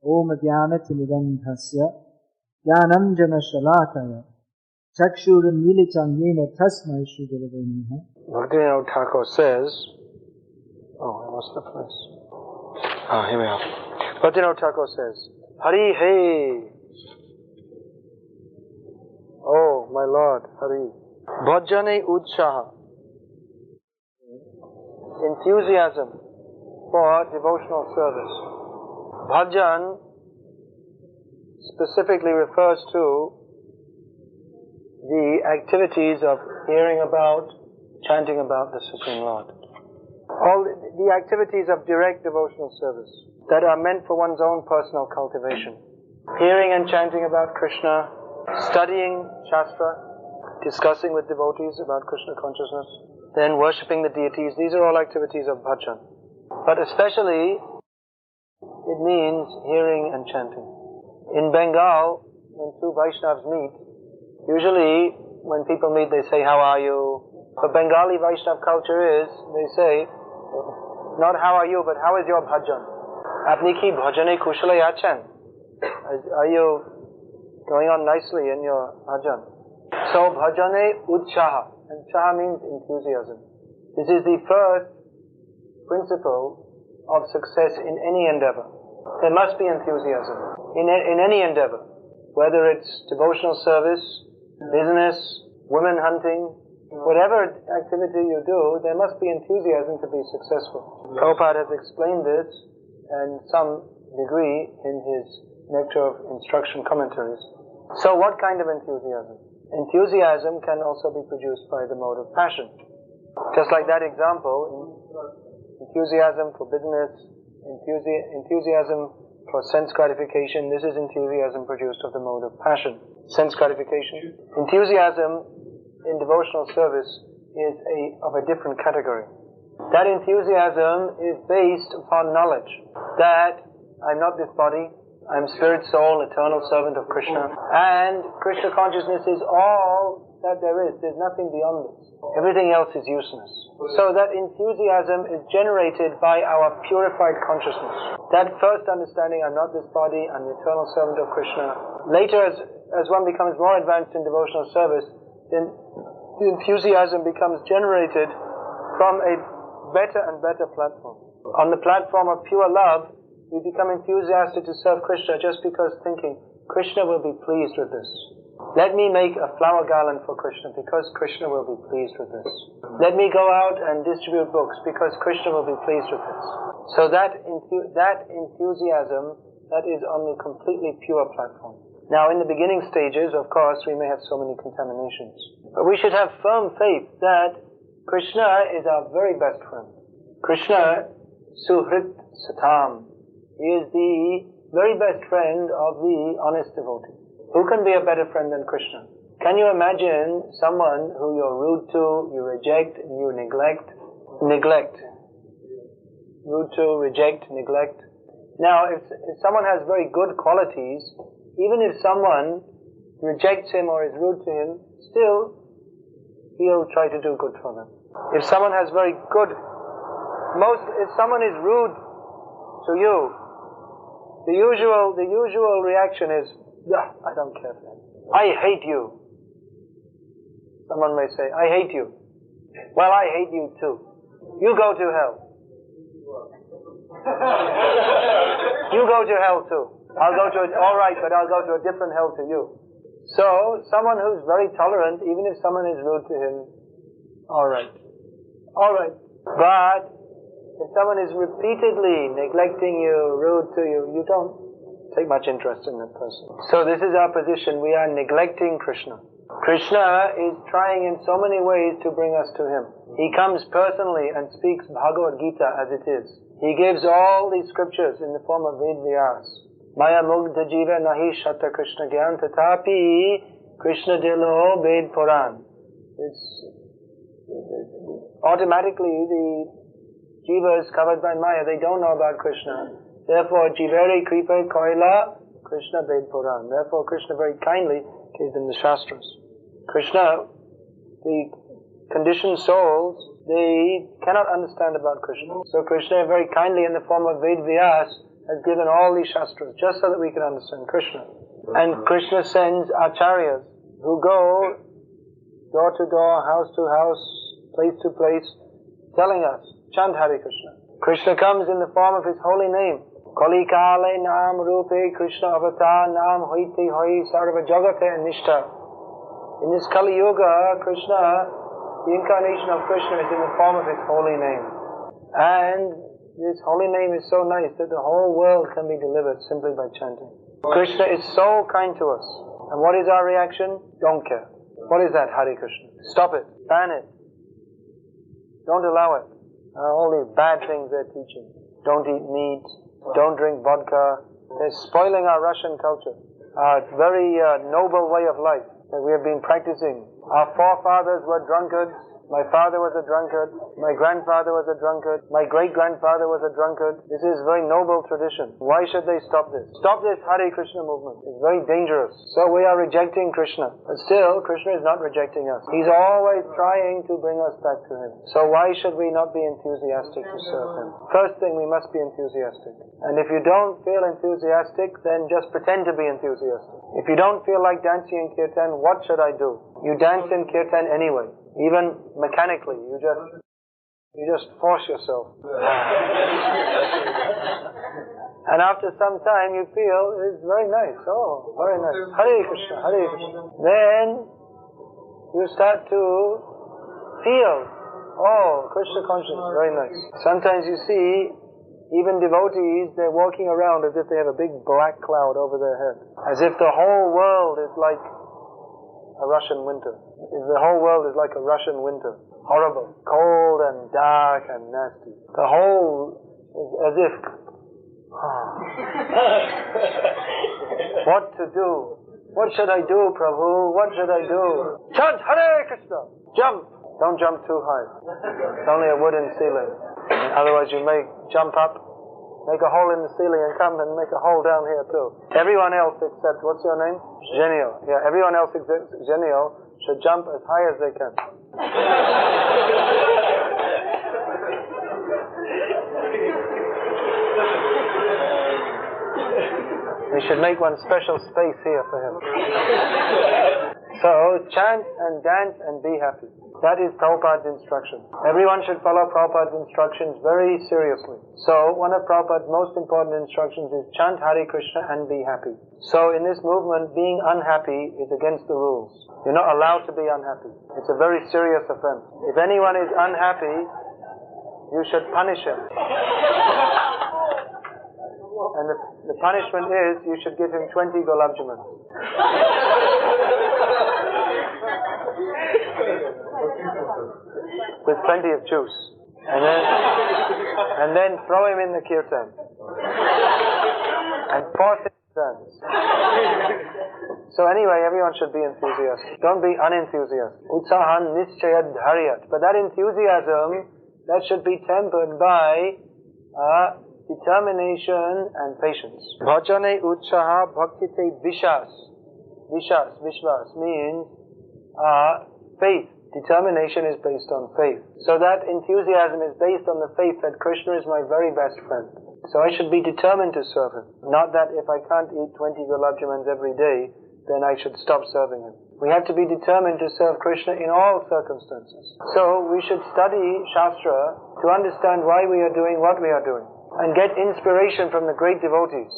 Om Jnanatimidandhasya Jnanam Janashalakaya Chakshurunmilitam Yena Tasmai Shri Gurave Namaha. Bhakti Thakur says, oh, I lost the place. Ah, here we are. Bhakti Thakur says, Hari Hey. Oh, my Lord, Hari. Bhajane utsaha. Enthusiasm for devotional service. Bhajan specifically refers to the activities of hearing about, chanting about the Supreme Lord. All the activities of direct devotional service that are meant for one's own personal cultivation. Hearing and chanting about Krishna, studying Shastra, discussing with devotees about Krishna consciousness, then worshipping the deities. These are all activities of bhajan. But especially, it means hearing and chanting. In Bengal, when two Vaishnavas meet, usually when people meet they say, how are you? But Bengali Vaishnav culture is, they say, not how are you, but how is your bhajan? Apni ki bhajane kushalai achan? Are you going on nicely in your bhajan? So bhajane utsaha. And utsaha means enthusiasm. This is the first principle of success in any endeavor. There must be enthusiasm in any endeavor. Whether it's devotional service, business, women hunting, whatever activity you do, there must be enthusiasm to be successful. Prabhupada has explained this in some degree in his Nectar of Instruction commentaries. So what kind of enthusiasm? Enthusiasm can also be produced by the mode of passion. Just like that example, enthusiasm for business, enthusiasm for sense gratification, this is enthusiasm produced of the mode of passion. Sense gratification. Enthusiasm in devotional service is of a different category. That enthusiasm is based upon knowledge that I'm not this body, I'm spirit, soul, eternal servant of Krishna, and Krishna consciousness is all that there is. There's nothing beyond this. Everything else is useless. So that enthusiasm is generated by our purified consciousness. That first understanding, I'm not this body, I'm the eternal servant of Krishna. Later, as one becomes more advanced in devotional service, then the enthusiasm becomes generated from a better and better platform. On the platform of pure love, we become enthusiastic to serve Krishna just because thinking, Krishna will be pleased with this. Let me make a flower garland for Krishna because Krishna will be pleased with this. Let me go out and distribute books because Krishna will be pleased with this. So that enthusiasm, that is on the completely pure platform. Now in the beginning stages, of course, we may have so many contaminations. But we should have firm faith that Krishna is our very best friend. Krishna, Suhrit Satam. He is the very best friend of the honest devotee. Who can be a better friend than Krishna? Can you imagine someone who you're rude to, you reject, and you neglect? Rude to, reject, neglect. Now, if someone has very good qualities, even if someone rejects him or is rude to him, still, he'll try to do good for them. If someone has very good, if someone is rude to you, the usual reaction is, I don't care for him. I hate you. Someone may say, I hate you. Well, I hate you too. You go to hell. You go to hell too. Alright, but I'll go to a different hell to you. So, someone who's very tolerant, even if someone is rude to him, alright. But if someone is repeatedly neglecting you, rude to you, you don't take much interest in that person. So this is our position. We are neglecting Krishna. Krishna is trying in so many ways to bring us to Him. He comes personally and speaks Bhagavad Gita as it is. He gives all these scriptures in the form of Ved-vyas. Maya mugdha jiva nahi shata Krishna gyan tatapi Krishna dilo Ved Puran. It's automatically the Jiva is covered by Maya. They don't know about Krishna. Therefore, Jivere Kripa Koila Krishna Ved Puran. Therefore, Krishna very kindly gave them the Shastras. Krishna, the conditioned souls, they cannot understand about Krishna. So Krishna very kindly in the form of Ved-vyas has given all these shastras just so that we can understand Krishna. And Krishna sends acharyas who go door to door, house to house, place to place, telling us, chant Hare Krishna. Krishna comes in the form of His holy name. Kali kale nam rupe Krishna avatar nam hoiti hoi sarva jagate nishta. In this Kali Yuga, Krishna, the incarnation of Krishna is in the form of His holy name. And this holy name is so nice that the whole world can be delivered simply by chanting. Krishna is so kind to us. And what is our reaction? Don't care. What is that, Hare Krishna? Stop it. Ban it. Don't allow it. All these bad things they're teaching. Don't eat meat. Don't drink vodka. They're spoiling our Russian culture. Our very noble way of life that we have been practicing. Our forefathers were drunkards. My father was a drunkard. My grandfather was a drunkard. My great-grandfather was a drunkard. This is a very noble tradition. Why should they stop this? Stop this Hare Krishna movement. It's very dangerous. So we are rejecting Krishna. But still, Krishna is not rejecting us. He's always trying to bring us back to Him. So why should we not be enthusiastic to serve Him? First thing, we must be enthusiastic. And if you don't feel enthusiastic, then just pretend to be enthusiastic. If you don't feel like dancing in kirtan, what should I do? You dance in kirtan anyway. Even mechanically, you just force yourself. And after some time you feel it's very nice. Oh, very nice. Hare Krishna, Hare Krishna. Then you start to feel, oh, Krishna consciousness, very nice. Sometimes you see even devotees, they're walking around as if they have a big black cloud over their head. As if the whole world is like a Russian winter. The whole world is like a Russian winter. Horrible. Cold and dark and nasty. The whole is as if... What to do? What should I do, Prabhu? What should I do? Chant Hare Krishna! Jump! Don't jump too high. It's only a wooden ceiling. Otherwise you may jump up, make a hole in the ceiling and come and make a hole down here too. Everyone else except, what's your name? Genio. Yeah, everyone else except Genio should jump as high as they can. They should make one special space here for him. So, chant and dance and be happy. That is Prabhupada's instruction. Everyone should follow Prabhupada's instructions very seriously. So, one of Prabhupada's most important instructions is chant Hare Krishna and be happy. So, in this movement, being unhappy is against the rules. You're not allowed to be unhappy. It's a very serious offense. If anyone is unhappy, you should punish him. And the punishment is, you should give him 20 gulab jamuns. With plenty of juice. And then throw him in the kirtan. And force him to dance. So anyway, everyone should be enthusiastic. Don't be unenthusiastic. Utsaha nischayad dharyat. But that enthusiasm, that should be tempered by determination and patience. Bhajane utsaha bhaktite visvasa means faith. Determination is based on faith. So that enthusiasm is based on the faith that Krishna is my very best friend. So I should be determined to serve Him. Not that if I can't eat 20 gulab jamuns every day, then I should stop serving Him. We have to be determined to serve Krishna in all circumstances. So we should study Shastra to understand why we are doing what we are doing. And get inspiration from the great devotees.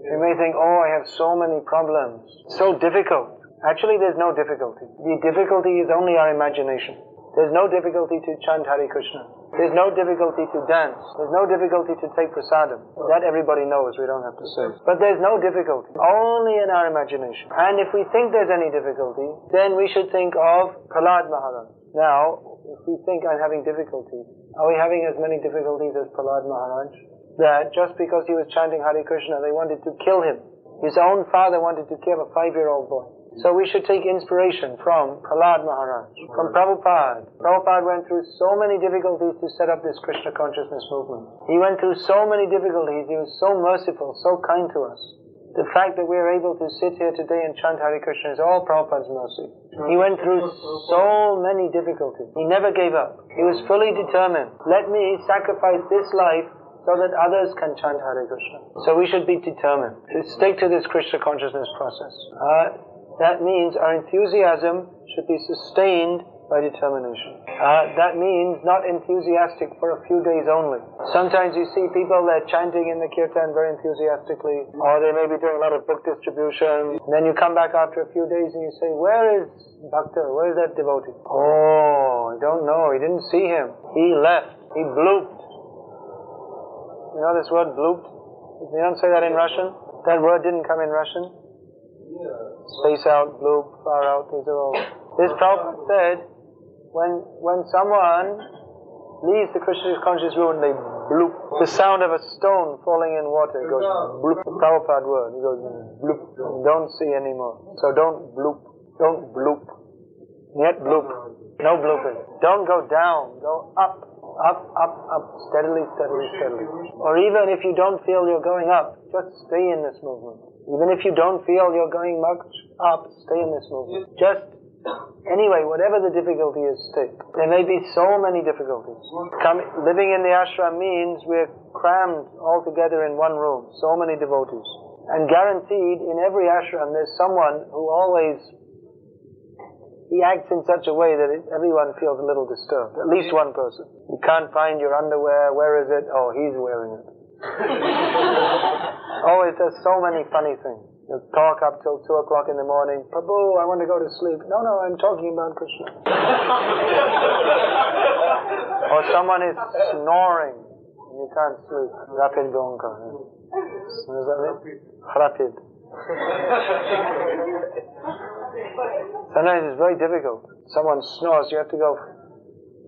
You may think, oh, I have so many problems. So difficult. Actually, there's no difficulty. The difficulty is only our imagination. There's no difficulty to chant Hare Krishna. There's no difficulty to dance. There's no difficulty to take prasadam. That everybody knows, we don't have to say. But there's no difficulty. Only in our imagination. And if we think there's any difficulty, then we should think of Prahlad Maharaj. Now, if we think I'm having difficulty, are we having as many difficulties as Prahlad Maharaj? That just because he was chanting Hare Krishna, they wanted to kill him. His own father wanted to kill a 5-year-old boy. So we should take inspiration from Prahlad Maharaj, from Prabhupada. Prabhupada went through so many difficulties to set up this Krishna consciousness movement. He went through so many difficulties. He was so merciful, so kind to us. The fact that we are able to sit here today and chant Hare Krishna is all Prabhupada's mercy. He went through so many difficulties. He never gave up. He was fully determined. Let me sacrifice this life so that others can chant Hare Krishna. So we should be determined to stick to this Krishna consciousness process. That means our enthusiasm should be sustained by determination. That means not enthusiastic for a few days only. Sometimes you see people, they're chanting in the kirtan very enthusiastically, or they may be doing a lot of book distribution, and then you come back after a few days and you say, where is Bhakta? Where is that devotee? Oh, I don't know, he didn't see him. He left. He blooped. You know this word blooped? You don't say that in Russian? That word didn't come in Russian? Space out, bloop, far out, these are all. This Prabhupada said, when someone leaves the Krishna conscious room, they bloop. The sound of a stone falling in water goes bloop. The Prabhupada word, it goes bloop. Don't see anymore. So don't bloop. Don't bloop. Yet bloop. No blooping. Don't go down. Go up. Up, up, up. Steadily, steadily, steadily. Or even if you don't feel you're going up, just stay in this movement. Even if you don't feel you're going much up, stay in this movement. Just anyway, whatever the difficulty is, stick. There may be so many difficulties. Living in the ashram means we're crammed all together in one room. So many devotees. And guaranteed, in every ashram, there's someone who always, he acts in such a way that everyone feels a little disturbed. At least one person. You can't find your underwear. Where is it? Oh, he's wearing it. Always does so many funny things. He'll talk up till 2 o'clock in the morning. Prabhu, I want to go to sleep. No, I'm talking about Krishna. Or someone is snoring and you can't sleep. Rapid gonka. Is that it? Rapid. Sometimes it's very difficult. Someone snores, you have to go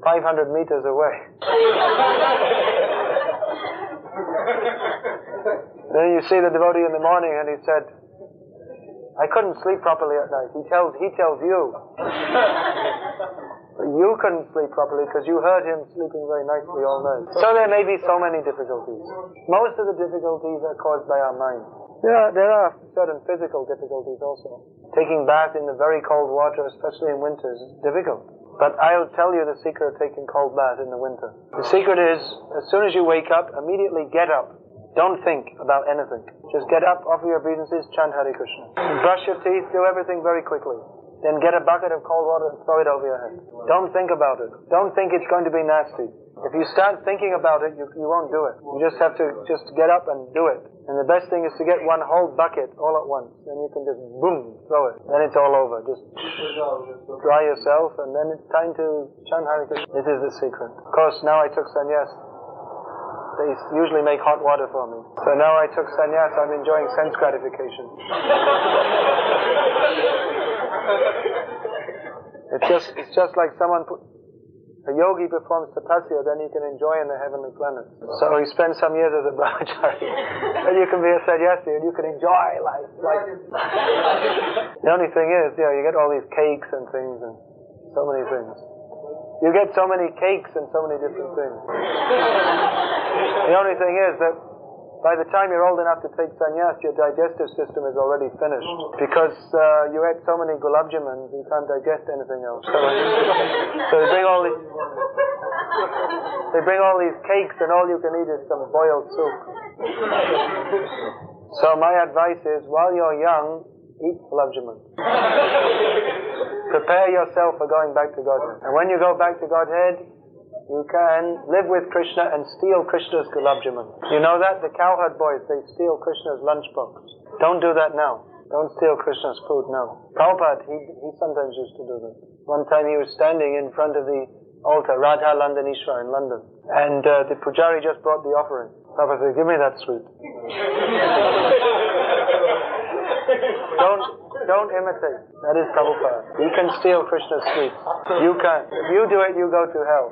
500 meters away. Then you see the devotee in the morning and he said, I couldn't sleep properly at night. He tells you. But you couldn't sleep properly because you heard him sleeping very nicely all night. So there may be so many difficulties. Most of the difficulties are caused by our mind. There are certain physical difficulties also. Taking bath in the very cold water, especially in winters, is difficult. But I'll tell you the secret of taking cold bath in the winter. The secret is, as soon as you wake up, immediately get up. Don't think about anything. Just get up, offer your obeisances, chant Hare Krishna. Brush your teeth, do everything very quickly. Then get a bucket of cold water and throw it over your head. Don't think about it. Don't think it's going to be nasty. If you start thinking about it, you won't do it. You just have to just get up and do it. And the best thing is to get one whole bucket all at once. Then you can just boom, throw it. Then it's all over. Just dry yourself and then it's time to chant Hare Krishna. This is the secret. Of course, now I took sannyas. They usually make hot water for me. So now I took sannyas, I'm enjoying sense gratification. It's just like someone a yogi performs tapasya, then he can enjoy in the heavenly planet. So he spends some years as a brahmachari. Then you can be a sannyasi and you can enjoy life. The only thing is, you get all these cakes and things and so many things. You get so many cakes and so many different things. The only thing is that by the time you're old enough to take sannyas, your digestive system is already finished. Because you ate so many gulab jamans, you can't digest anything else. So they bring all these cakes and all you can eat is some boiled soup. So my advice is, while you're young, eat gulab jaman. Prepare yourself for going back to Godhead. And when you go back to Godhead, you can live with Krishna and steal Krishna's gulab jaman. You know that? The cowherd boys, they steal Krishna's lunchbox. Don't do that now. Don't steal Krishna's food now. Prabhupada, he sometimes used to do that. One time he was standing in front of the altar, Radha Landanishwar in London. And the pujari just brought the offering. Prabhupada said, give me that sweet. Don't imitate. That is Prabhupada. He can steal Krishna's sweets. You can't. If you do it, you go to hell.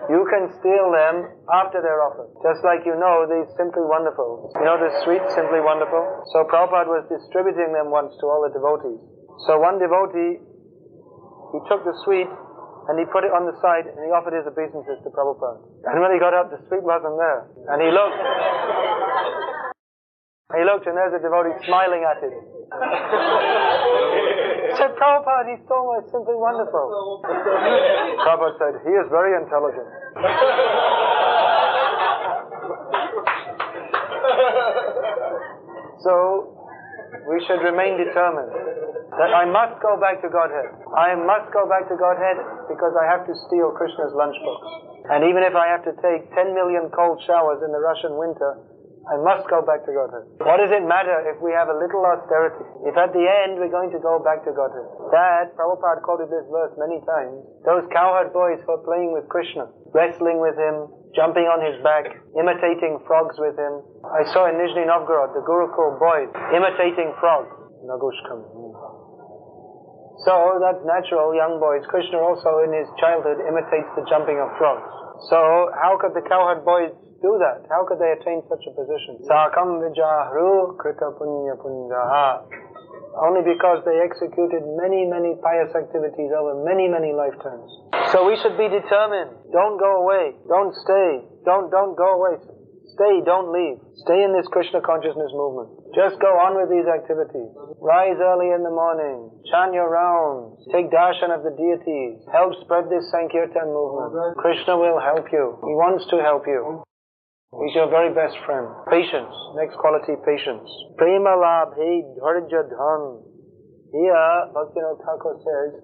You can steal them after they're offered. Just like you know these Simply Wonderful. You know the sweets Simply Wonderful? So Prabhupada was distributing them once to all the devotees. So one devotee, he took the sweet and he put it on the side and he offered his obeisances to Prabhupada. And when he got up, the sweet wasn't there. And he looked and there's a devotee smiling at him. He said, Prabhupada, he stole my Simply Wonderful. Prabhupada said, he is very intelligent. So, we should remain determined that I must go back to Godhead. I must go back to Godhead because I have to steal Krishna's lunchbox. And even if I have to take 10 million cold showers in the Russian winter, I must go back to Godhead. What does it matter if we have a little austerity? If at the end we're going to go back to Godhead. That, Prabhupada quoted this verse many times. Those cowherd boys who are playing with Krishna, wrestling with him, jumping on his back, imitating frogs with him. I saw in Nizhny Novgorod the Gurukul boys imitating frogs. Nagushkam. So that's natural, young boys. Krishna also in his childhood imitates the jumping of frogs. So how could the cowherd boys do that? How could they attain such a position? Sakam vijahru krita punya punjaha. Only because they executed many, many pious activities over many, many lifetimes. So we should be determined. Don't go away. Don't stay. Don't go away. Stay, don't leave. Stay in this Krishna consciousness movement. Just go on with these activities. Rise early in the morning. Chant your rounds. Take darshan of the deities. Help spread this Sankirtan movement. Krishna will help you. He wants to help you. He's your very best friend. Patience. Next quality, patience. Prema labhe dharja dhan. Here, Bhaktivinoda Thakur says,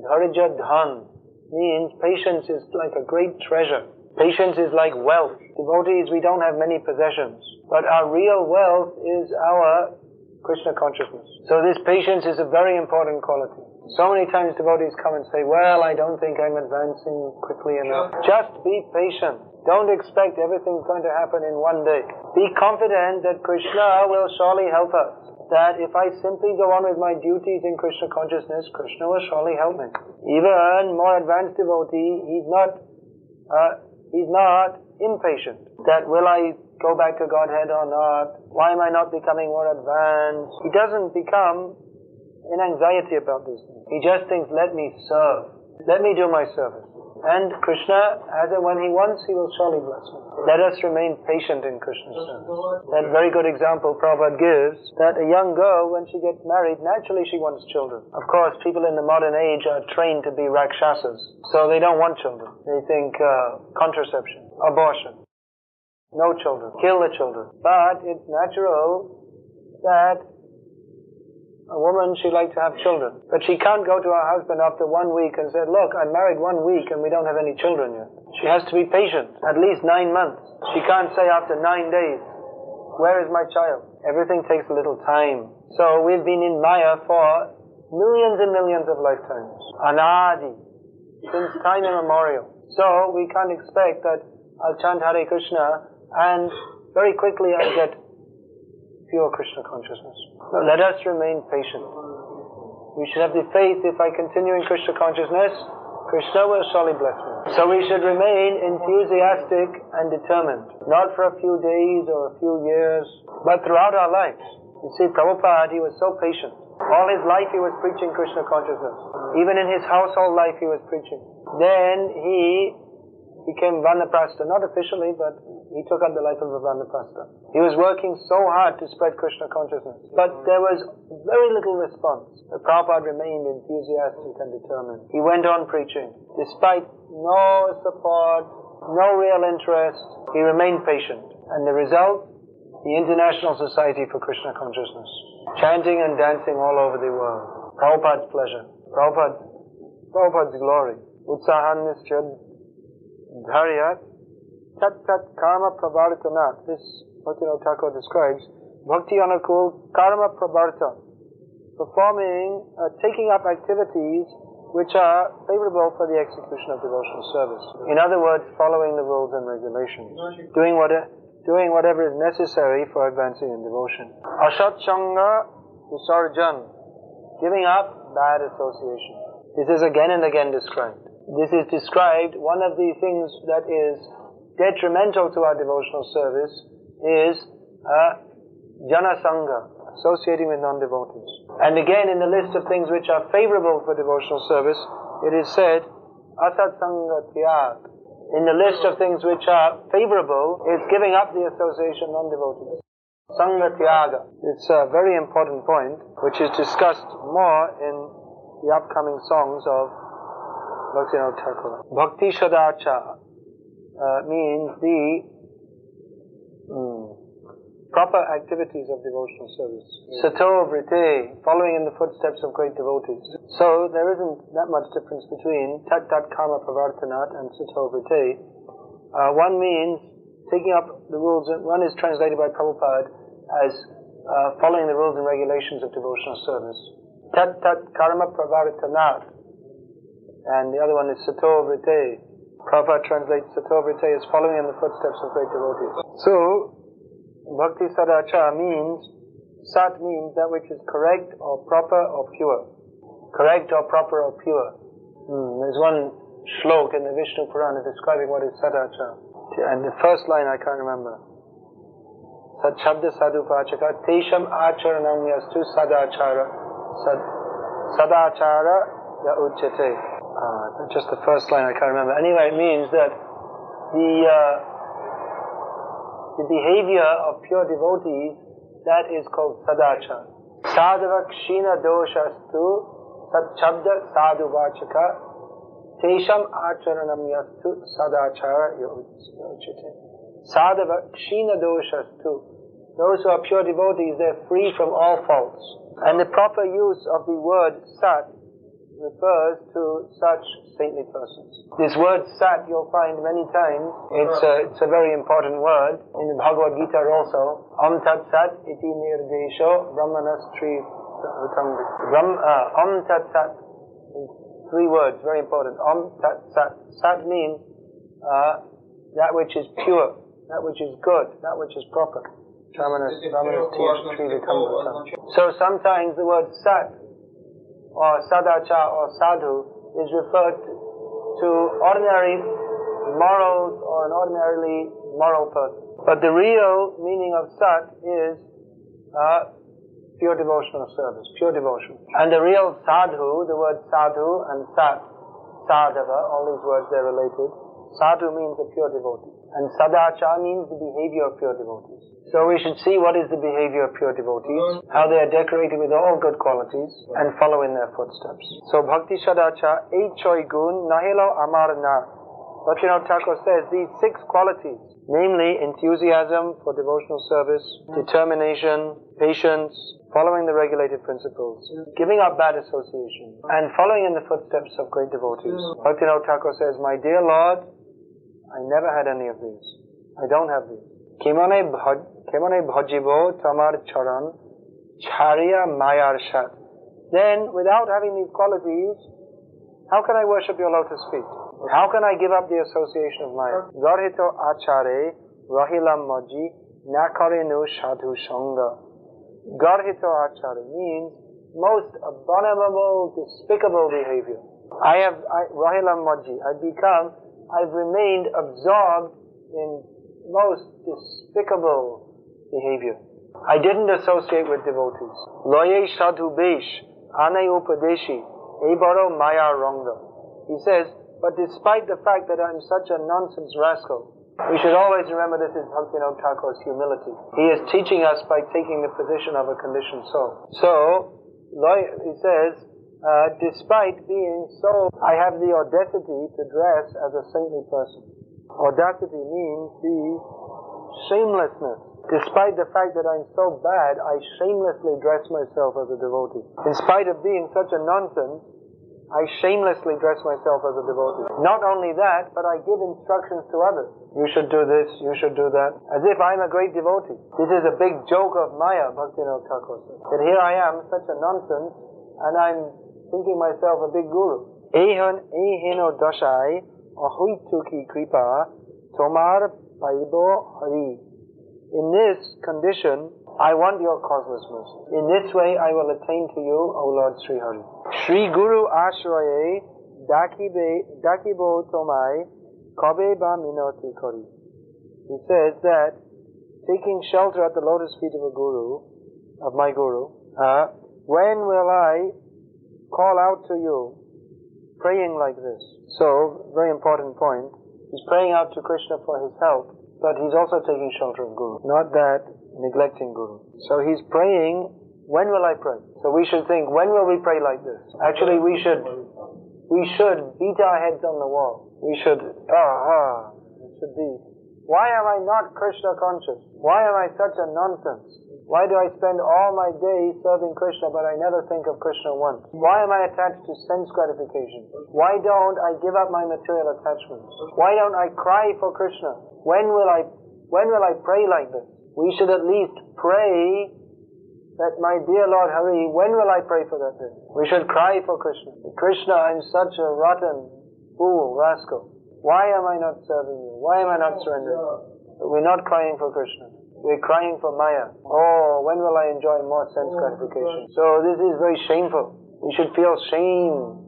dharja dhan means patience is like a great treasure. Patience is like wealth. Devotees, we don't have many possessions, but our real wealth is our Krishna consciousness. So this patience is a very important quality. So many times devotees come and say, well, I don't think I'm advancing quickly enough. Just be patient. Don't expect everything's going to happen in one day. Be confident that Krishna will surely help us. That if I simply go on with my duties in Krishna consciousness, Krishna will surely help me. Even more advanced devotee, he's not impatient. That will I go back to Godhead or not? Why am I not becoming more advanced? He doesn't become in anxiety about these things. He just thinks, let me serve. Let me do my service. And Krishna, as and when He wants, He will surely bless me. Let us remain patient in Krishna's service. That very good example Prabhupada gives, that a young girl, when she gets married, naturally she wants children. Of course, people in the modern age are trained to be rakshasas, so they don't want children. They think contraception, abortion, no children, kill the children. But it's natural that a woman, she'd like to have children. But she can't go to her husband after 1 week and say, look, I'm married 1 week and we don't have any children yet. She has to be patient, at least 9 months. She can't say after 9 days, where is my child? Everything takes a little time. So we've been in Maya for millions and millions of lifetimes. Anadi, since time immemorial. So we can't expect that I'll chant Hare Krishna and very quickly I'll get pure Krishna consciousness. But let us remain patient. We should have the faith, if I continue in Krishna consciousness, Krishna will surely bless me. So we should remain enthusiastic and determined. Not for a few days or a few years, but throughout our lives. You see, Prabhupada, he was so patient. All his life he was preaching Krishna consciousness. Even in his household life he was preaching. Then he became Vanaprastha, not officially, but he took up the life of a Vanaprastha. He was working so hard to spread Krishna consciousness, but there was very little response. But Prabhupada remained enthusiastic and determined. He went on preaching. Despite no support, no real interest, he remained patient. And the result? The International Society for Krishna Consciousness. Chanting and dancing all over the world. Prabhupada's pleasure. Prabhupada's glory. Utsaha Dharyat Tat Karma Pravartana. This, Bhaktivinoda Thakur describes, Bhakti Anukul Karma Pravarta. Performing, taking up activities which are favorable for the execution of devotional service. In other words, following the rules and regulations. Doing whatever is necessary for advancing in devotion. Asat Sangha Visarjan. Giving up bad association. This is again and again described. This is described, one of the things that is detrimental to our devotional service is Jana Sangha, associating with non-devotees. And again, in the list of things which are favorable for devotional service, it is said, Asat Sangha Tyag. In the list of things which are favorable, it's giving up the association of non-devotees. Sangha Tyaga. It's a very important point, which is discussed more in the upcoming songs of Bhaktivinoda Thakur. Bhakti Shadacha means proper activities of devotional service. Sato vrite, following in the footsteps of great devotees. So there isn't that much difference between tat karma pravartanat and sato vrite. One means taking up the rules, one is translated by Prabhupada as following the rules and regulations of devotional service. Tat karma pravartanat, and the other one is sato vrite. Prabhupada translates sato vrite as following in the footsteps of great devotees. So, Bhakti Sadachara means, Sat means that which is correct or proper or pure. Correct or proper or pure. There's one shlok in the Vishnu Purana describing what is Sadachara. And the first line I can't remember. Sat Shabda Sadhu Pachaka Tesham Acharanam Yastu Sadachara Sadachara Ya Uchate. Just the first line I can't remember. Anyway, it means that the behavior of pure devotees, that is called sadachara. Sadhava kshina doshastu satchabda sadhu vachaka tesham acharanam yastu sadachara yochite. Sadhava kshina doshastu. Those who are pure devotees, they're free from all faults. And the proper use of the word sat refers to such saintly persons. This word sat you'll find many times. It's a very important word in the Bhagavad Gita also. Om tat sat iti nirdesho brahmanas tri Om tat sat. Three words, very important. Om tat sat. Sat means that which is pure, that which is good, that which is proper. So sometimes the word sat or sadacha or sadhu is referred to ordinary morals or an ordinarily moral person. But the real meaning of sat is pure devotional service, pure devotion. And the real sadhu, the word sadhu and sat, sadhava, all these words they're related. Sadhu means a pure devotee. And sadacha means the behavior of pure devotees. So we should see what is the behavior of pure devotees, how they are decorated with all good qualities, and follow in their footsteps. So Bhakti Sadacha, Eichoi Gun, Nahilo Amar Na. Bhaktivinoda Thakur says these 6 qualities, namely enthusiasm for devotional service, determination, patience, following the regulated principles, giving up bad association, and following in the footsteps of great devotees. Bhaktivinoda Thakur says, my dear Lord, I never had any of these. I don't have these. Kimane bhajibo tamar charan charya mayar shat. Then, without having these qualities, how can I worship your lotus feet? How can I give up the association of Maya? Garhito achare rahilam maji nakarenu sadhu sangha. Garhito achare means most abominable, despicable behavior. Rahilam maji, I've remained absorbed in most despicable behavior. I didn't associate with devotees. Loye sadhu besh, ane upadeshi, ebaro maya ranga. He says, but despite the fact that I'm such a nonsense rascal, we should always remember this is Bhaktivinoda Thakur's humility. He is teaching us by taking the position of a conditioned soul. So, he says, despite being so, I have the audacity to dress as a saintly person. Audacity means the shamelessness. Despite the fact that I'm so bad, I shamelessly dress myself as a devotee. In spite of being such a nonsense, I shamelessly dress myself as a devotee. Not only that, but I give instructions to others. You should do this, you should do that. As if I'm a great devotee. This is a big joke of Maya, Bhaktivinoda Thakur says. That here I am, such a nonsense, and I'm thinking myself a big guru. Ehino dashai ahuituki kripa tomar paibo hari. In this condition, I want your causeless mercy. In this way, I will attain to you, O Lord Sri Hari. Sri Guru Ashraye Dakibo Tomai Kabe Ba Minoti Kori. He says that taking shelter at the lotus feet of my Guru, when will I call out to you, praying like this? So, very important point. He's praying out to Krishna for his help, but he's also taking shelter of Guru. Not that neglecting Guru. So he's praying, when will I pray? So we should think, when will we pray like this? Actually, we should beat our heads on the wall. We should be Why am I not Krishna conscious? Why am I such a nonsense? Why do I spend all my day serving Krishna but I never think of Krishna once? Why am I attached to sense gratification? Why don't I give up my material attachments? Why don't I cry for Krishna? When will I pray like this? We should at least pray that, my dear Lord Hari, when will I pray for that day? We should cry for Krishna. Krishna, I'm such a rotten fool, rascal. Why am I not serving you? Why am I not surrendering? But we're not crying for Krishna. We're crying for Maya. Oh, when will I enjoy more sense gratification? So this is very shameful. We should feel shame.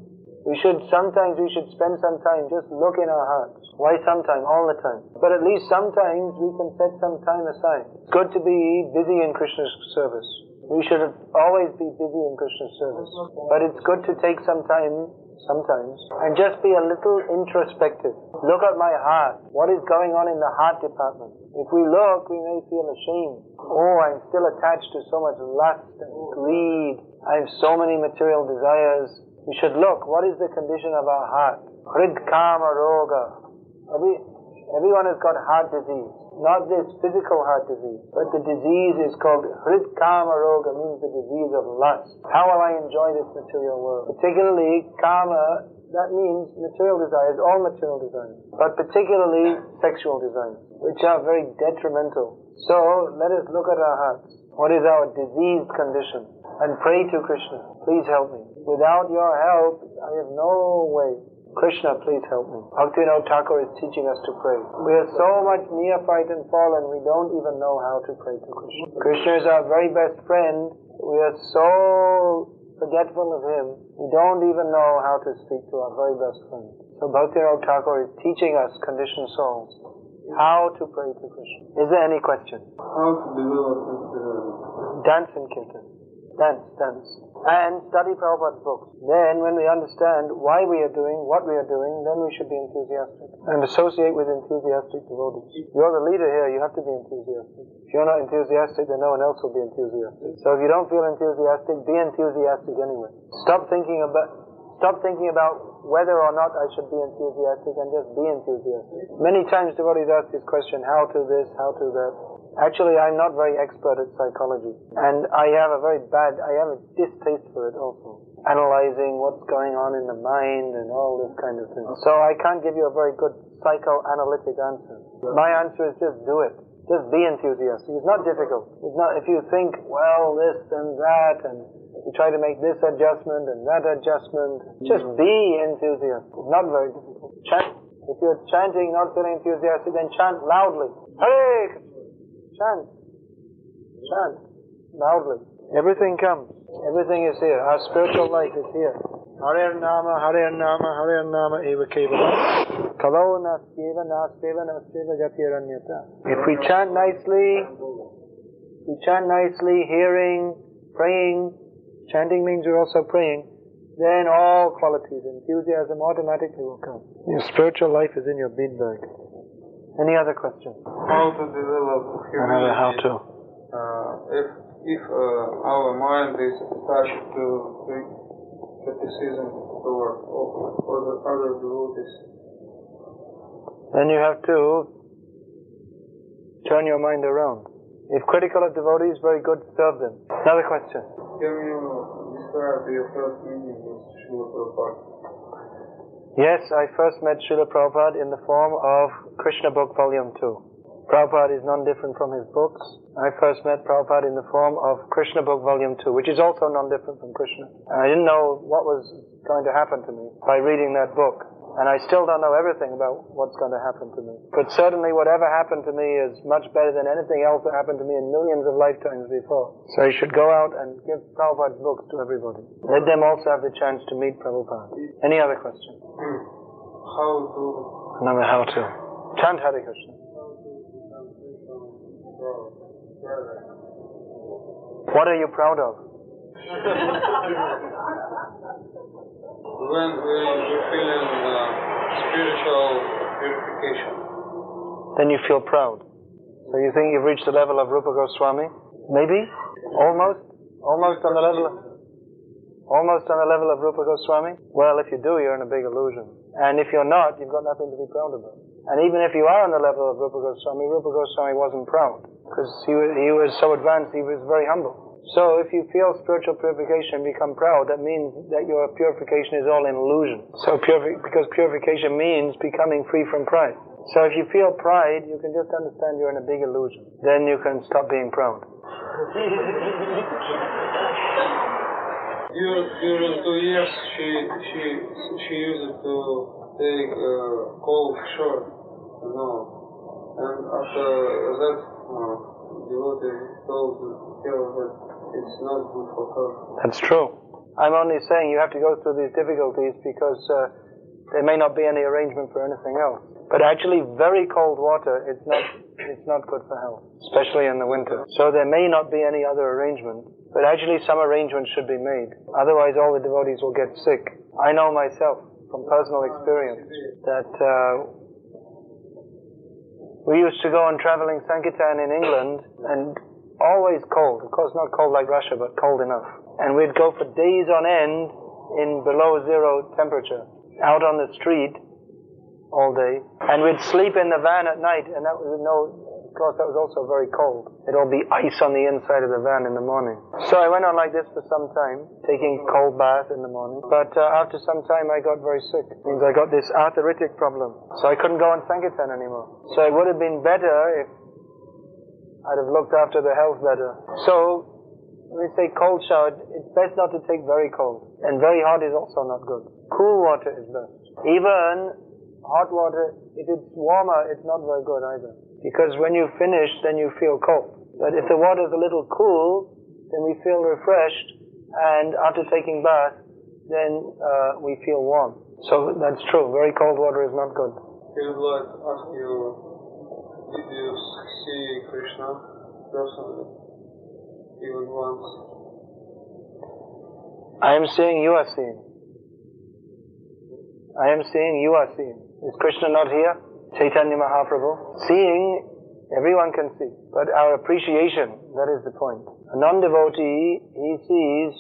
Sometimes we should spend some time, just look in our hearts. Why sometime? All the time. But at least sometimes we can set some time aside. It's good to be busy in Krishna's service. We should always be busy in Krishna's service. But it's good to take some time sometimes and just be a little introspective. Look at my heart. What is going on in the heart department? If we look, we may feel ashamed. Oh, I'm still attached to so much lust and greed. I have so many material desires. We should look, what is the condition of our heart? Hrid kama roga. Everyone has got heart disease. Not this physical heart disease, but the disease is called Hrid kama roga, means the disease of lust. How will I enjoy this material world? Particularly kama, that means material desires, all material desires, but particularly sexual desires, which are very detrimental. So let us look at our hearts. What is our diseased condition? And pray to Krishna. Please help me. Without your help, I have no way. Krishna, please help me. Bhaktivinoda Thakur is teaching us to pray. We are so much neophyte and fallen, we don't even know how to pray to Krishna. Krishna is our very best friend. We are so forgetful of him, we don't even know how to speak to our very best friend. So Bhaktivinoda Thakur is teaching us, conditioned souls, how to pray to Krishna. Is there any question? How to develop Dance and kirtan. Dance. And study Prabhupada's books. Then when we understand why we are doing what we are doing, then we should be enthusiastic. And associate with enthusiastic devotees. You're the leader here, you have to be enthusiastic. If you're not enthusiastic, then no one else will be enthusiastic. So if you don't feel enthusiastic, be enthusiastic anyway. Stop thinking about whether or not I should be enthusiastic, and just be enthusiastic. Many times devotees ask this question, how to this, how to that. Actually, I'm not very expert at psychology, and I have a distaste for it also. Analyzing what's going on in the mind and all this kind of thing. So I can't give you a very good psychoanalytic answer. My answer is just do it. Just be enthusiastic. It's not difficult. It's not, if you think, well, this and that, and you try to make this adjustment and that adjustment, just be enthusiastic. It's not very difficult. Chant. If you're chanting, not feeling enthusiastic, then chant loudly. Hare Krishna. Chant loudly. Everything comes. Everything is here. Our spiritual life is here. Hare Nama, Hare Nama, Hare Nama eva kevala. Kalo nasyeva nasyeva gatiranyata. If we chant nicely, hearing, praying, chanting means we're also praying, then all qualities, enthusiasm automatically will come. Your spiritual life is in your bead bag. Any other questions? how to develop humility? How to? If our mind is attached to criticism toward other devotees, then you have to turn your mind around. If critical of devotees, very good, serve them. Another question. can you describe your first meeting with Srila Prabhupada? Yes, I first met Srila Prabhupada in the form of Krishna Book Volume 2. Prabhupada is non-different from his books. I first met Prabhupada in the form of Krishna Book Volume 2, which is also non-different from Krishna. And I didn't know what was going to happen to me by reading that book. And I still don't know everything about what's going to happen to me. But certainly whatever happened to me is much better than anything else that happened to me in millions of lifetimes before. So you should go out and give Prabhupada's books to everybody. Let them also have the chance to meet Prabhupada. Any other question? How to... Another how to. Chant Hare Krishna. What are you proud of? When you're feeling spiritual purification. Then you feel proud. So you think you've reached the level of Rupa Goswami? Maybe? Almost on the level of Rupa Goswami? Well, if you do, you're in a big illusion. And if you're not, you've got nothing to be proud about. And even if you are on the level of Rupa Goswami wasn't proud, because he was so advanced, he was very humble. So if you feel spiritual purification and become proud, that means that your purification is all an illusion. So because purification means becoming free from pride. So if you feel pride, you can just understand you're in a big illusion. Then you can stop being proud. During 2 years, she used to take cold short, and after that, devotee told her that it's not good for her. That's true. I'm only saying you have to go through these difficulties because there may not be any arrangement for anything else. But actually, very cold water, it's not good for health, especially in the winter. So there may not be any other arrangement, but actually some arrangement should be made. Otherwise, all the devotees will get sick. I know myself from personal experience that we used to go on traveling Sankirtan in England, and always cold. Of course, not cold like Russia, but cold enough. And we'd go for days on end in below zero temperature, out on the street all day, and we'd sleep in the van at night, and that was of course that was also very cold. It'd all be ice on the inside of the van in the morning. So I went on like this for some time, taking cold bath in the morning, but after some time I got very sick. It means I got this arthritic problem, so I couldn't go on Sankirtan anymore. So it would have been better if I'd have looked after the health better. So when we say cold shower, it's best not to take very cold, and very hot is also not good. Cool water is best. Even hot water, if it's warmer, it's not very good either. Because when you finish, then you feel cold. But if the water is a little cool, then we feel refreshed, and after taking bath, then we feel warm. So that's true. Very cold water is not good. He would like to ask you, did you see Krishna personally, even once? I am seeing, you are seeing. I am seeing, you are seeing. Is Krishna not here? Chaitanya Mahaprabhu? Seeing, everyone can see. But our appreciation, that is the point. A non-devotee, he sees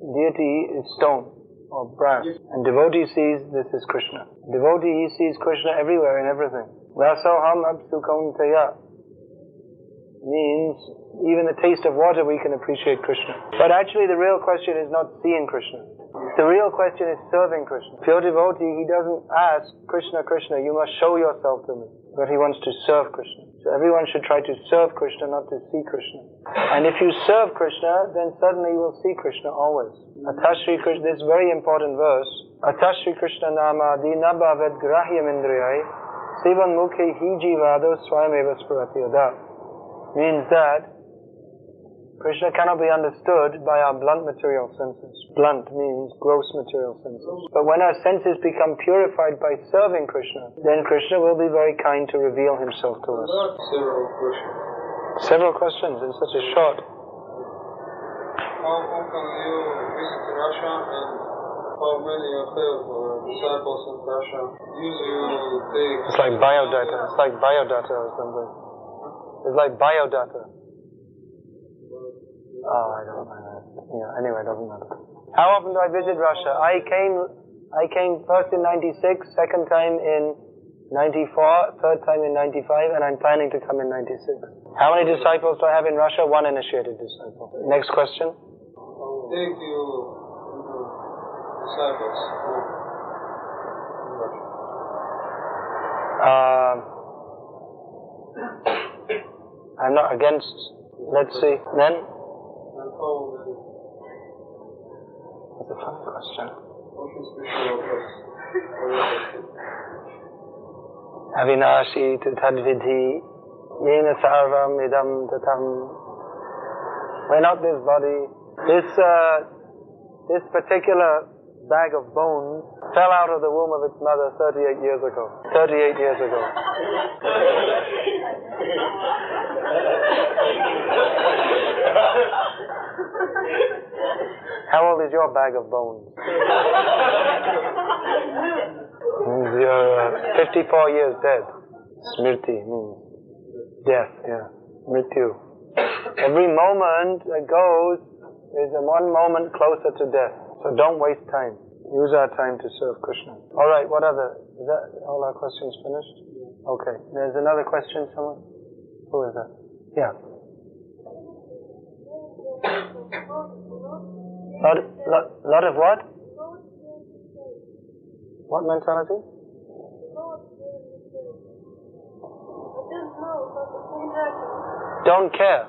deity is stone or brass. And devotee sees this is Krishna. Devotee, he sees Krishna everywhere in everything. Rasoham apsu kaunteya means even the taste of water we can appreciate Krishna. But actually the real question is not seeing Krishna. The real question is serving Krishna. Pure devotee, he doesn't ask Krishna, Krishna, you must show yourself to me. But he wants to serve Krishna. So everyone should try to serve Krishna, not to see Krishna. And if you serve Krishna, then suddenly you will see Krishna always. Atashri Krishna, this very important verse, Atashri Krishna nama dina bhavet grahyam indriyai sivan mukhe hi jivado swayameva spuratyada, means that Krishna cannot be understood by our blunt material senses. Blunt means gross material senses. But when our senses become purified by serving Krishna, then Krishna will be very kind to reveal himself to us. Several questions. Several questions in such a short. How often you visit Russia, and how many you have disciples in Russia? Usually take... It's like biodata. It's like biodata or something. It's like biodata. Oh, I don't know. Yeah, anyway, it doesn't matter. How often do I visit Russia? I came first in 96, second time in 94, third time in 95, and I'm planning to come in 96. How many disciples do I have in Russia? One initiated disciple. Next question. Take you disciples in Russia. I'm not against. Let's see. Then? That's a fun question. Avinashi tu tadvidhi yena sarvam idam tatam. We're not this body. This particular bag of bones fell out of the womb of its mother 38 years ago. 38 years ago. How old is your bag of bones? You're 54 years dead. Smriti means death, yeah. Mrityu. Every moment that goes is one moment closer to death. So don't waste time. Use our time to serve Krishna. Alright, what other? Is that all our questions finished? Okay, there's another question, someone? Who is that? Yeah. Lot of what? What mentality? Don't care.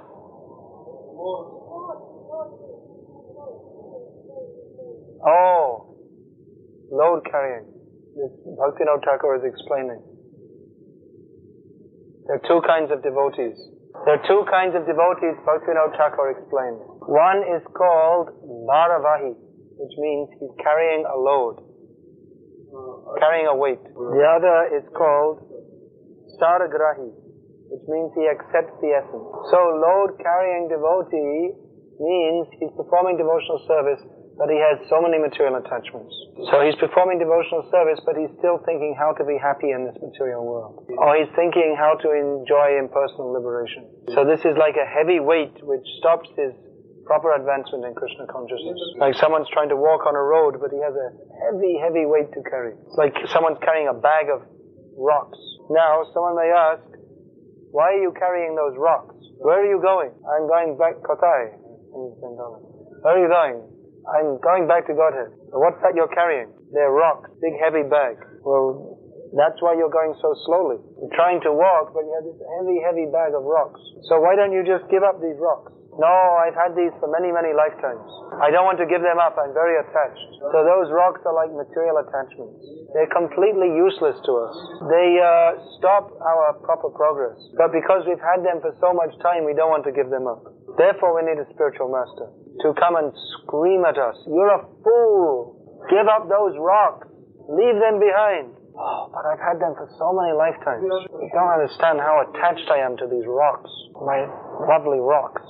Oh, load carrying. This Bhakti Thakur is explaining. There are two kinds of devotees. Bhakti Thakur explains. One is called Bharavahi, which means he's carrying a load, carrying a weight. The other is called Saragrahi, which means he accepts the essence. So load-carrying devotee means he's performing devotional service, but he has so many material attachments. So he's performing devotional service, but he's still thinking how to be happy in this material world. Or he's thinking how to enjoy impersonal liberation. So this is like a heavy weight which stops his proper advancement in Krishna consciousness. Like someone's trying to walk on a road, but he has a heavy, heavy weight to carry. It's like someone's carrying a bag of rocks. Now, someone may ask, why are you carrying those rocks? Where are you going? I'm going back Kotai. Where are you going? I'm going back to Godhead. What's that you're carrying? They're rocks, big heavy bag. Well, that's why you're going so slowly. You're trying to walk, but you have this heavy, heavy bag of rocks. So why don't you just give up these rocks? No, I've had these for many, many lifetimes. I don't want to give them up. I'm very attached. So those rocks are like material attachments. They're completely useless to us. They stop our proper progress. But because we've had them for so much time, we don't want to give them up. Therefore, we need a spiritual master to come and scream at us, "You're a fool! Give up those rocks! Leave them behind!" Oh, but I've had them for so many lifetimes. You don't understand how attached I am to these rocks. My lovely rocks.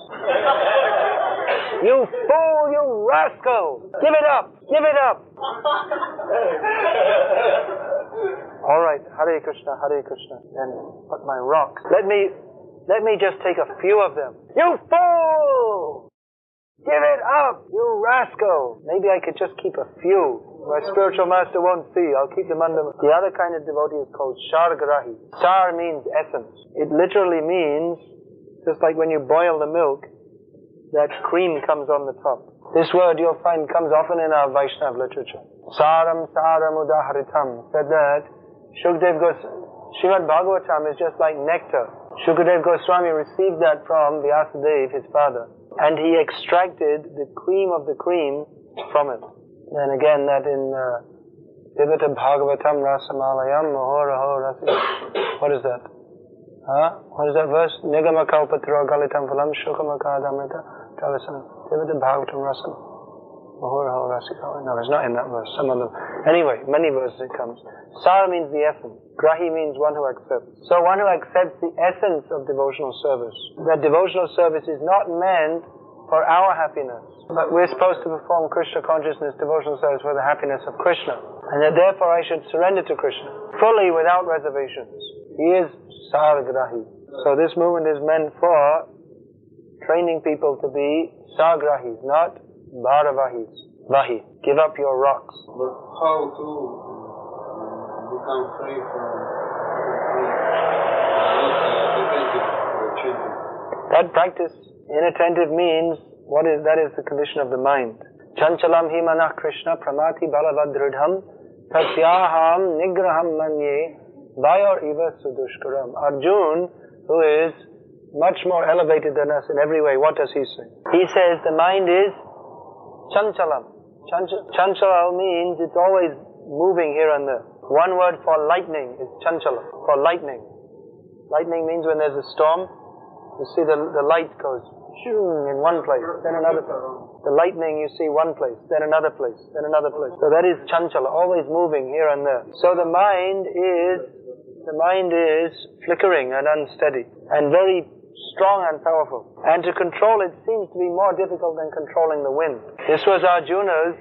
You fool, you rascal! Give it up! Give it up! Alright, Hare Krishna, Hare Krishna. Then, but my rocks. Let me just take a few of them. You fool! Give it up, you rascal! Maybe I could just keep a few. My spiritual master won't see. I'll keep them under. The other kind of devotee is called Shargrahi. Sar means essence. It literally means, just like when you boil the milk, that cream comes on the top. This word you'll find comes often in our Vaishnav literature. Saram saram udaharitam said that Shukdev Srimad Bhagavatam is just like nectar. Shukadev Goswami received that from Vyasadeva, his father, and he extracted the cream of the cream from it. And again, that in Pivata Bhagavatam Rasamalayam Mahoraho Rasi. What is that? What is that verse? Nigama Kalpatra Galitam Phalam Shukamakadamrita Travasana. Pivata Bhagavatam Rasam Mahoraho Rasi. No, it's not in that verse. Some of them. Anyway, many verses it comes. Sara means the essence. Grahi means one who accepts. So one who accepts the essence of devotional service. That devotional service is not meant for our happiness, but we're supposed to perform Krishna consciousness devotional service for the happiness of Krishna, and that therefore I should surrender to Krishna fully without reservations. He is Saragrahi. So this movement is meant for training people to be Sagrahis, not Bharavahis. Vahi, give up your rocks. But how to become free from chanting? That practice, inattentive, means that is the condition of the mind. Chanchalam hi manah Krishna pramati balavadridham tasyaham nigraham manye vayor iva sudushkaram. Arjun, who is much more elevated than us in every way, what does he say? He says the mind is chanchalam. Chanchalam means it's always moving here and there. One word for lightning is chanchala, for lightning. Lightning means when there's a storm, you see the light goes in one place, then another place. The lightning you see one place, then another place, then another place. So that is chanchala, always moving here and there. So the mind is flickering and unsteady and very strong and powerful. And to control it seems to be more difficult than controlling the wind. This was Arjuna's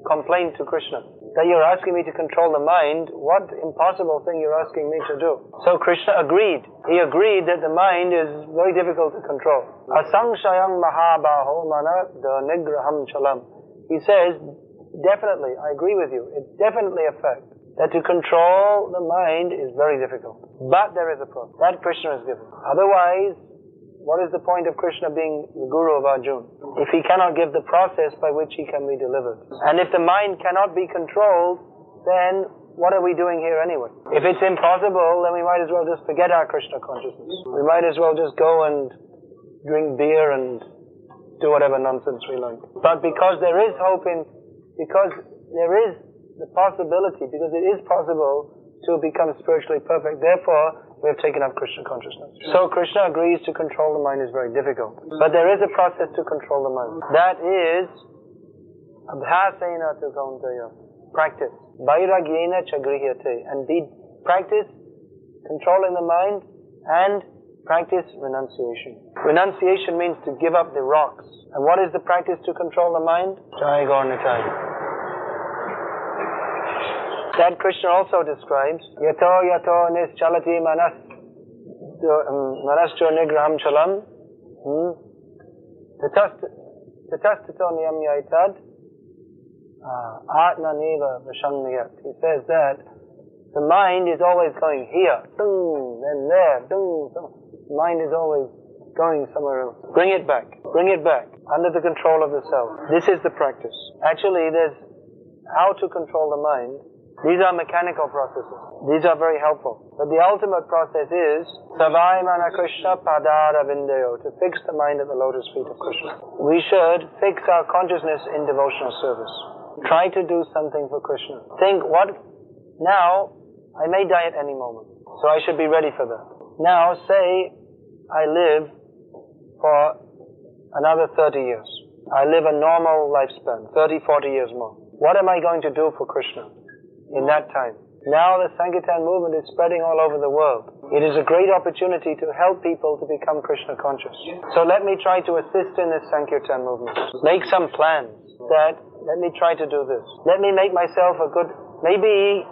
complaint to Krishna. That you're asking me to control the mind, what impossible thing you're asking me to do. So Krishna agreed. He agreed that the mind is very difficult to control. Asangshayam mahabaho mana nigraham chalam. He says, definitely, I agree with you, it's definitely a fact that to control the mind is very difficult. But there is a process. That Krishna has given. Otherwise, what is the point of Krishna being the guru of Arjuna if he cannot give the process by which he can be delivered? And if the mind cannot be controlled, then what are we doing here anyway? If it's impossible, then we might as well just forget our Krishna consciousness. We might as well just go and drink beer and do whatever nonsense we like. But because there is hope because there is the possibility, because it is possible to become spiritually perfect, therefore we have taken up Krishna consciousness. So Krishna agrees to control the mind is very difficult. But there is a process to control the mind. That is abhyasena tu kaunteya, practice. Vairagyena cha grihate, and practice controlling the mind and practice renunciation. Renunciation means to give up the rocks. And what is the practice to control the mind? Jai Gaur Nitai. That Krishna also describes, yato yato nischalati manasjo nigraham chalam tatastato niyamyaitad atmaneva vashangniyat. He says that the mind is always going here, then there, the mind is always going somewhere else. Bring it back, under the control of the self. This is the practice. Actually, there's how to control the mind. These are mechanical processes. These are very helpful. But the ultimate process is Savai Mana Krishna Padara Vindeo, to fix the mind at the lotus feet of Krishna. We should fix our consciousness in devotional service. Try to do something for Krishna. Think, now I may die at any moment, so I should be ready for that. Now say I live for another 30 years. I live a normal lifespan, 30, 40 years more. What am I going to do for Krishna in that time? Now the Sankirtan movement is spreading all over the world. It is a great opportunity to help people to become Krishna conscious. So let me try to assist in this Sankirtan movement. Make some plans that, let me try to do this. Let me make myself maybe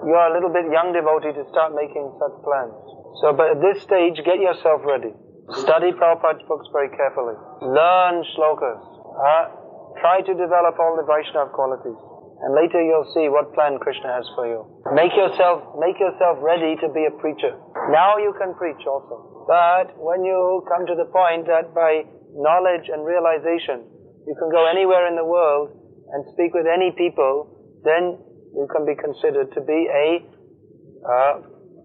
you are a little bit young devotee to start making such plans. So, but at this stage, get yourself ready. Study Prabhupada's books very carefully. Learn shlokas. Try to develop all the Vaishnava qualities. And later you'll see what plan Krishna has for you. Make yourself ready to be a preacher. Now you can preach also. But when you come to the point that by knowledge and realization, you can go anywhere in the world and speak with any people, then you can be considered to be a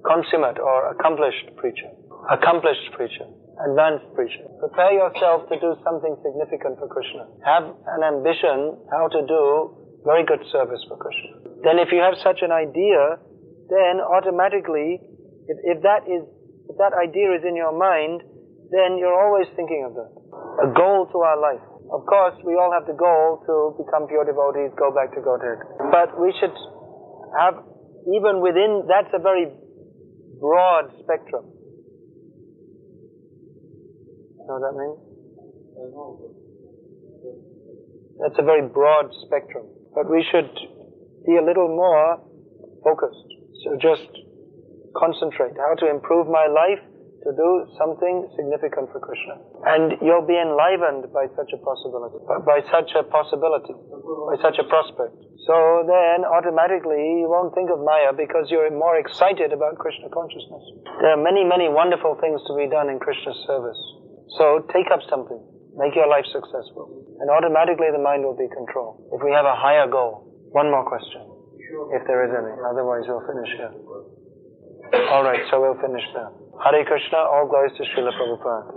consummate or accomplished preacher. Advanced preacher. Prepare yourself to do something significant for Krishna. Have an ambition how to do very good service for Krishna. Then if you have such an idea, then automatically, if that idea is in your mind, then you're always thinking of that. A goal to our life. Of course, we all have the goal to become pure devotees, go back to Godhead. But we should have, even within, that's a very broad spectrum. You know what that means? That's a very broad spectrum. But we should be a little more focused. So just concentrate how to improve my life to do something significant for Krishna. And you'll be enlivened by such a prospect. So then automatically you won't think of Maya because you're more excited about Krishna consciousness. There are many, many wonderful things to be done in Krishna's service. So take up something. Make your life successful. And automatically the mind will be controlled. If we have a higher goal. One more question. If there is any. Otherwise we'll finish here. Alright, so we'll finish there. Hare Krishna, all glories to Srila Prabhupada.